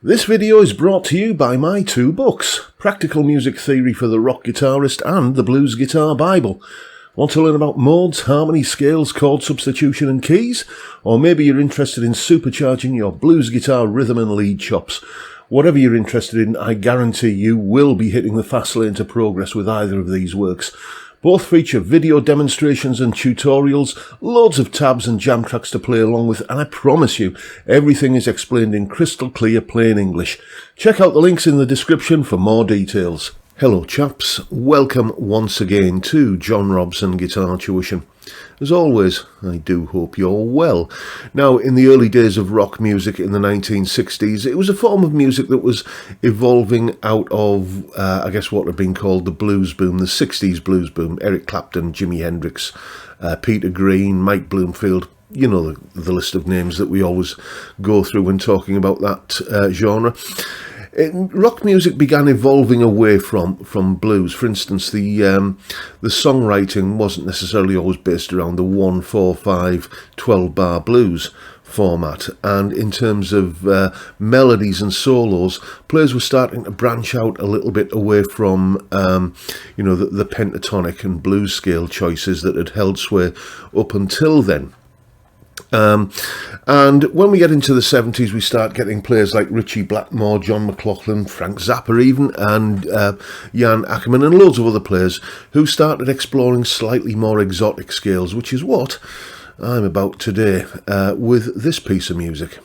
This video is brought to you by my two books, Practical Music Theory for the Rock Guitarist and The Blues Guitar Bible. Want to learn about modes, harmony, scales, chord substitution and keys? Or maybe you're interested in supercharging your blues guitar rhythm and lead chops. Whatever you're interested in, I guarantee you will be hitting the fast lane to progress with either of these works. Both feature video demonstrations and tutorials, loads of tabs and jam tracks to play along with, and I promise you, everything is explained in crystal clear plain English. Check out the links in the description for more details. Hello chaps, welcome once again to John Robson Guitar Tuition. As always, I do hope you're well. Now, in the early days of rock music in the 1960s, it was a form of music that was evolving out of, what had been called the blues boom, the 60s blues boom. Eric Clapton, Jimi Hendrix, Peter Green, Mike Bloomfield. You know the list of names that we always go through when talking about that genre. Rock music began evolving away from blues. For instance, the songwriting wasn't necessarily always based around the 1-4-5 12-bar blues format, and in terms of melodies and solos, players were starting to branch out a little bit away from the pentatonic and blues scale choices that had held sway up until then. And when we get into the 70s, we start getting players like Ritchie Blackmore, John McLaughlin, Frank Zappa even, and Jan Akkerman and loads of other players who started exploring slightly more exotic scales, which is what I'm about today with this piece of music.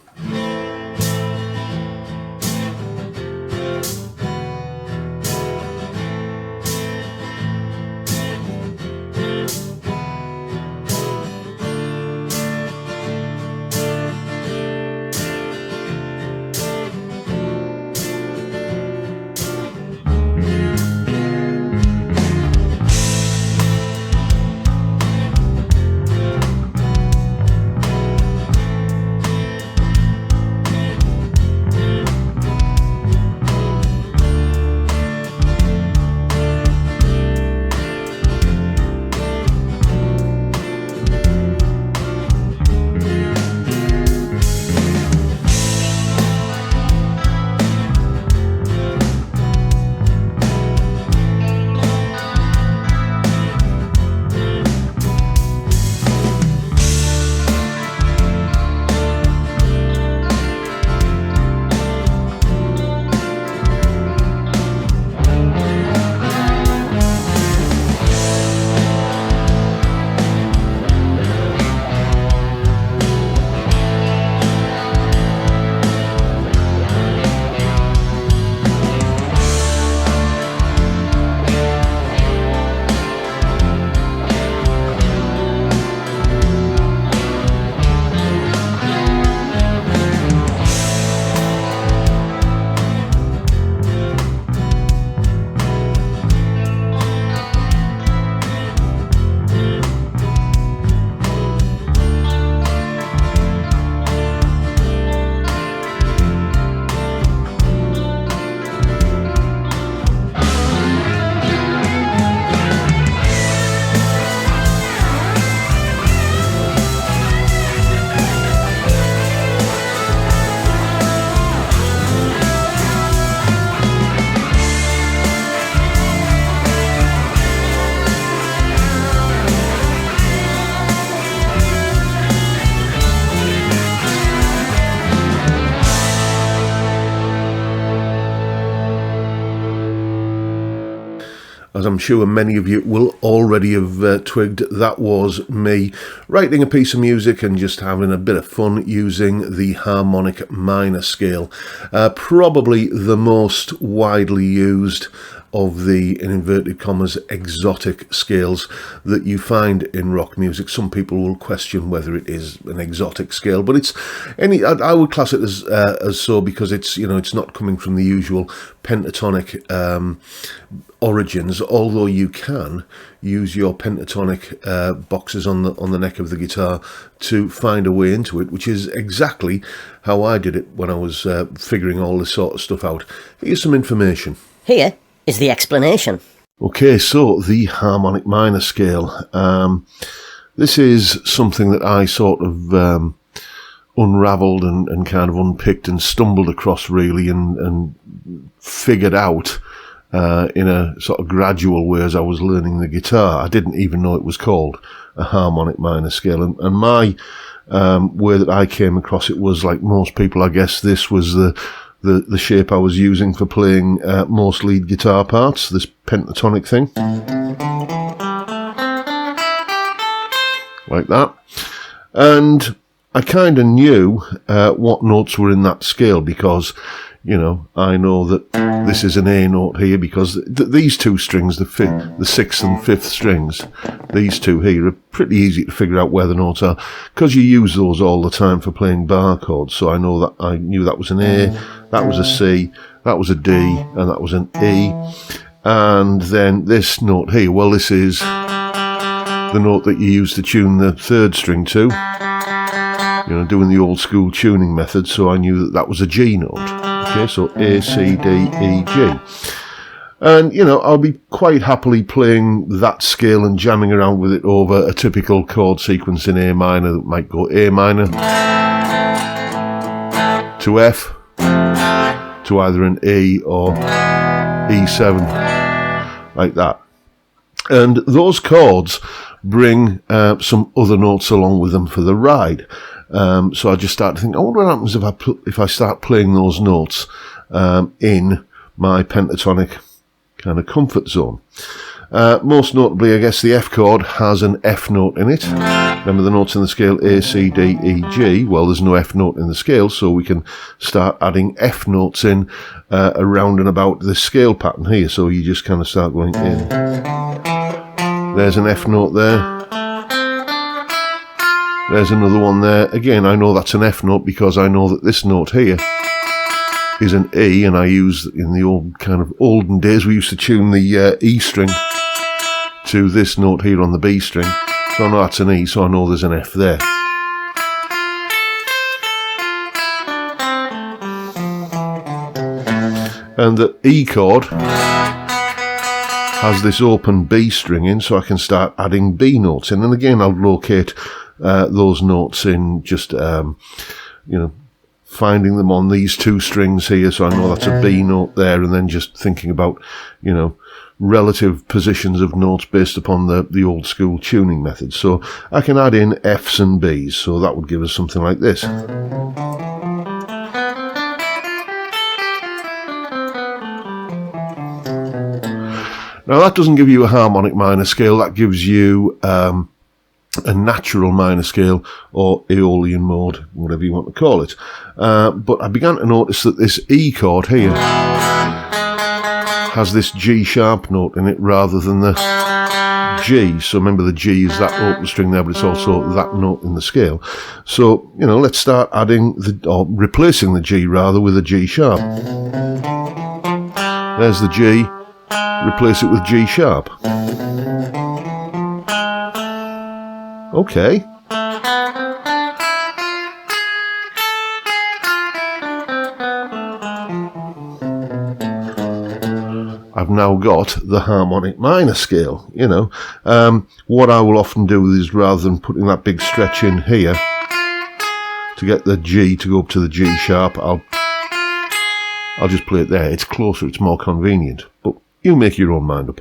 As I'm sure many of you will already have twigged, that was me writing a piece of music and just having a bit of fun using the harmonic minor scale. Probably the most widely used of the, in inverted commas, exotic scales that you find in rock music. Some people will question whether it is an exotic scale, but it's I would class it as so because it's it's not coming from the usual pentatonic origins, although you can use your pentatonic boxes on the neck of the guitar to find a way into it, which is exactly how I did it when I was figuring all this sort of stuff out. Here's some information. Here is the explanation. Okay, so the harmonic minor scale. This is something that I sort of unravelled and kind of unpicked and stumbled across really and figured out in a sort of gradual way as I was learning the guitar. I didn't even know it was called a harmonic minor scale. And my way that I came across it was, like most people, I guess, this was the shape I was using for playing most lead guitar parts, this pentatonic thing. Like that. And I kind of knew what notes were in that scale because, you know, I know that this is an A note here because these two strings, the 6th and 5th strings, these two here are pretty easy to figure out where the notes are because you use those all the time for playing bar chords. So I knew that was an A, that was a C, that was a D, and that was an E. And then this note here, well, this is the note that you use to tune the 3rd string to. You know, doing the old school tuning method, so I knew that that was a G note. Okay, so A, C, D, E, G. And, you know, I'll be quite happily playing that scale and jamming around with it over a typical chord sequence in A minor that might go A minor to F to either an E or E7, like that. And those chords bring some other notes along with them for the ride. So I just started to think, I wonder what happens if I start playing those notes in my pentatonic kind of comfort zone. Most notably, I guess the F chord has an F note in it. Remember the notes in the scale A, C, D, E, G? Well, there's no F note in the scale, so we can start adding F notes in around and about this scale pattern here. So you just kind of start going in. There's an F note there. There's another one there. Again, I know that's an F note because I know that this note here is an E, and I use, in the old kind of olden days, we used to tune the E string to this note here on the B string. So I know that's an E, so I know there's an F there. And the E chord has this open B string in, so I can start adding B notes in. And again, I'll locate those notes in just, you know, finding them on these two strings here, so I know that's a B note there, and then just thinking about, you know, relative positions of notes based upon the old school tuning method. So I can add in Fs and Bs, so that would give us something like this. Now that doesn't give you a harmonic minor scale, that gives you a natural minor scale or Aeolian mode, whatever you want to call it. But I began to notice that this E chord here has this G sharp note in it rather than the G. So remember, the G is that open string there, but it's also that note in the scale. So, you know, let's start adding or replacing the G rather with a G sharp. There's the G. Replace it with G sharp. Okay. I've now got the harmonic minor scale, you know. What I will often do is, rather than putting that big stretch in here to get the G to go up to the G sharp, I'll just play it there. It's closer, it's more convenient. But you make your own mind up.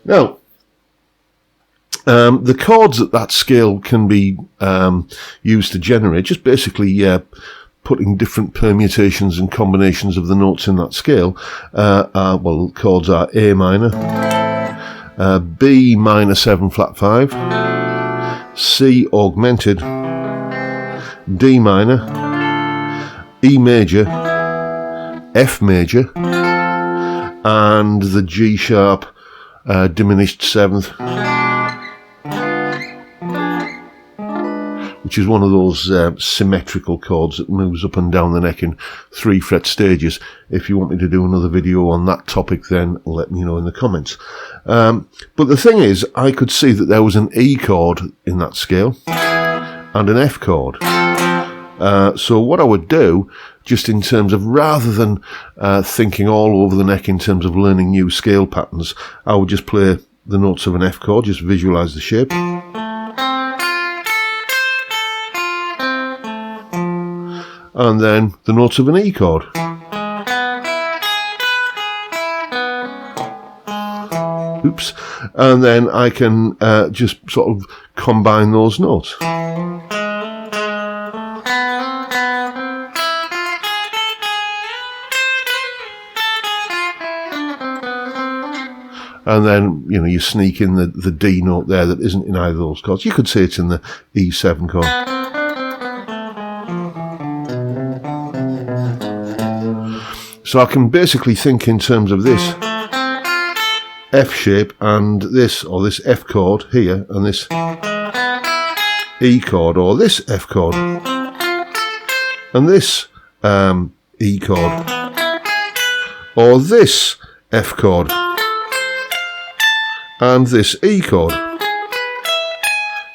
Now, the chords that scale can be used to generate, just basically putting different permutations and combinations of the notes in that scale, well, chords are A minor, B minor 7 flat 5, C augmented, D minor, E major, F major, and the G sharp diminished 7th, which is one of those symmetrical chords that moves up and down the neck in 3 fret stages. If you want me to do another video on that topic, then let me know in the comments. But the thing is, I could see that there was an E chord in that scale and an F chord. So what I would do, just in terms of, rather than thinking all over the neck in terms of learning new scale patterns, I would just play the notes of an F chord, just visualise the shape. And then the notes of an E chord. Oops. And then I can just sort of combine those notes. And then, you know, you sneak in the D note there that isn't in either of those chords. You could say it's in the E7 chord. So I can basically think in terms of this F shape and this, or this F chord here, and this E chord, or this F chord, and this E chord, or this F chord, and this E chord,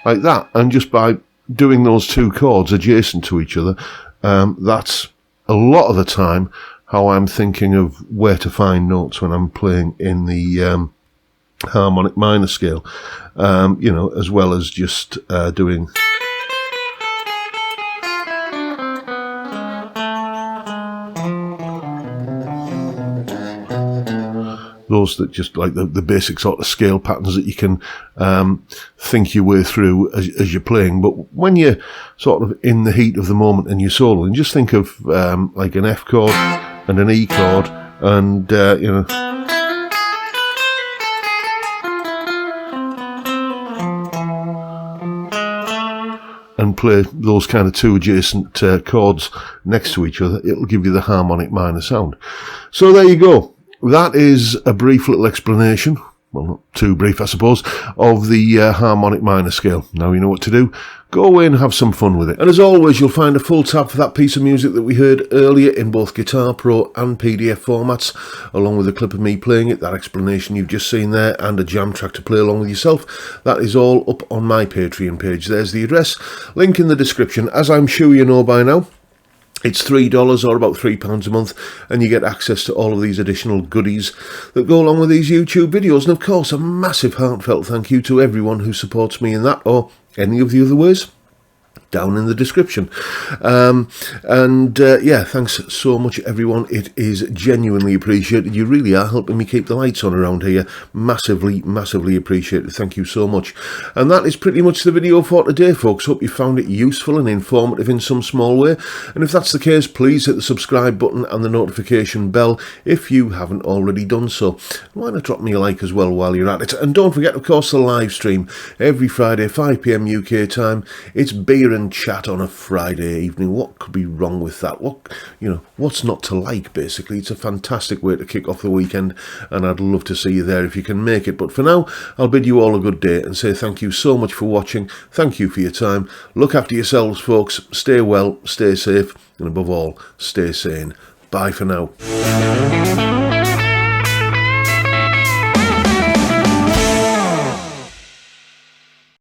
like that. And just by doing those two chords adjacent to each other, that's a lot of the time how I'm thinking of where to find notes when I'm playing in the harmonic minor scale, you know, as well as just doing those that just like the basic sort of scale patterns that you can think your way through as you're playing. But when you're sort of in the heat of the moment and you're soloing, just think of like an F chord and an E chord, and you know, and play those kind of two adjacent chords next to each other. It'll give you the harmonic minor sound. So there you go. That is a brief little explanation, well, not too brief, I suppose, of the harmonic minor scale. Now you know what to do. Go away and have some fun with it. And as always, you'll find a full tab for that piece of music that we heard earlier in both Guitar Pro and PDF formats, along with a clip of me playing it, that explanation you've just seen there, and a jam track to play along with yourself. That is all up on my Patreon page. There's the address. Link in the description. As I'm sure you know by now, it's $3 or about £3 a month, and you get access to all of these additional goodies that go along with these YouTube videos. And of course, a massive heartfelt thank you to everyone who supports me in that or any of the other ways down in the description. Yeah, thanks so much everyone. It is genuinely appreciated. You really are helping me keep the lights on around here. Massively appreciated. Thank you so much. And that is pretty much the video for today, folks. Hope you found it useful and informative in some small way. And if that's the case, please hit the subscribe button and the notification bell if you haven't already done so. Why not drop me a like as well while you're at it? And don't forget, of course, the live stream every Friday, 5 PM UK time. It's beer and chat on a Friday evening. What could be wrong with that? What's not to like, basically? It's a fantastic way to kick off the weekend, and I'd love to see you there if you can make it. But for now, I'll bid you all a good day and say thank you so much for watching. Thank you for your time. Look after yourselves, folks. Stay well, stay safe, and above all, stay sane. Bye for now.